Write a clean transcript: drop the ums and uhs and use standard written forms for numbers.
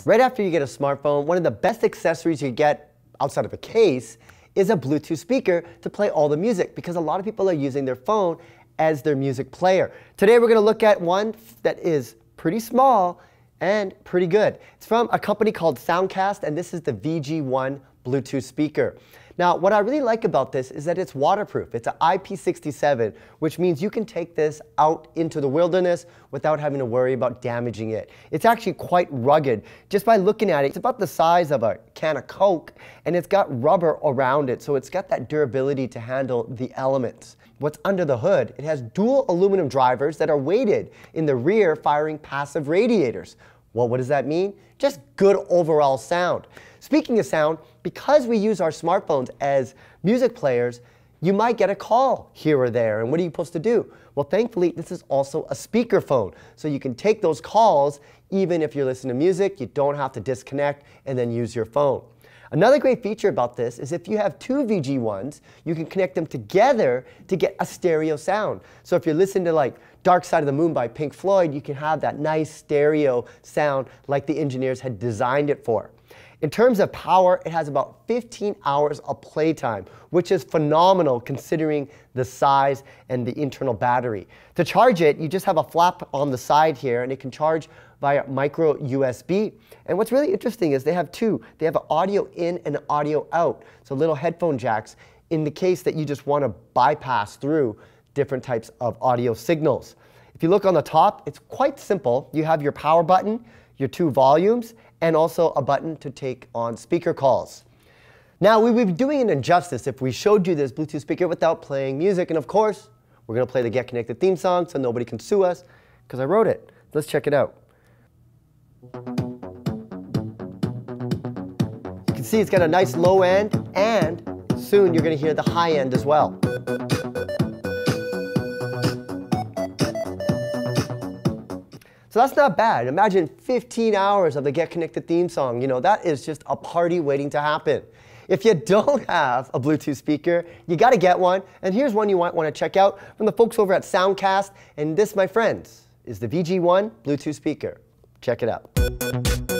Right after you get a smartphone, one of the best accessories you get outside of a case is a Bluetooth speaker to play all the music, because a lot of people are using their phone as their music player. Today we're going to look at one that is pretty small and pretty good. It's from a company called Soundcast, and this is the VG1 Bluetooth speaker. Now, what I really like about this is that it's waterproof. It's an IP67, which means you can take this out into the wilderness without having to worry about damaging it. It's actually quite rugged. Just by looking at it, it's about the size of a can of Coke, and it's got rubber around it, so it's got that durability to handle the elements. What's under the hood? It has dual aluminum drivers that are weighted in the rear, firing passive radiators. Well, what does that mean? Just good overall sound. Speaking of sound, because we use our smartphones as music players, you might get a call here or there. And what are you supposed to do? Well, thankfully, this is also a speakerphone. So you can take those calls even if you're listening to music. You don't have to disconnect and then use your phone. Another great feature about this is if you have two VG1s, you can connect them together to get a stereo sound. So if you're listening to like Dark Side of the Moon by Pink Floyd, you can have that nice stereo sound like the engineers had designed it for. In terms of power, it has about 15 hours of playtime, which is phenomenal considering the size and the internal battery. To charge it, you just have a flap on the side here, and it can charge via micro USB. And what's really interesting is they have two. They have an audio in and an audio out, so little headphone jacks in the case that you just want to bypass through different types of audio signals. If you look on the top, it's quite simple. You have your power button, your two volumes, and also a button to take on speaker calls. Now, we would be doing an injustice if we showed you this Bluetooth speaker without playing music, and of course, we're going to play the Get Connected theme song so nobody can sue us, because I wrote it. Let's check it out. You can see it's got a nice low end, and soon you're going to hear the high end as well. So that's not bad. Imagine 15 hours of the Get Connected theme song. You know, that is just a party waiting to happen. If you don't have a Bluetooth speaker, you got to get one. And here's one you might want to check out from the folks over at Soundcast. And this, my friends, is the VG1 Bluetooth speaker. Check it out.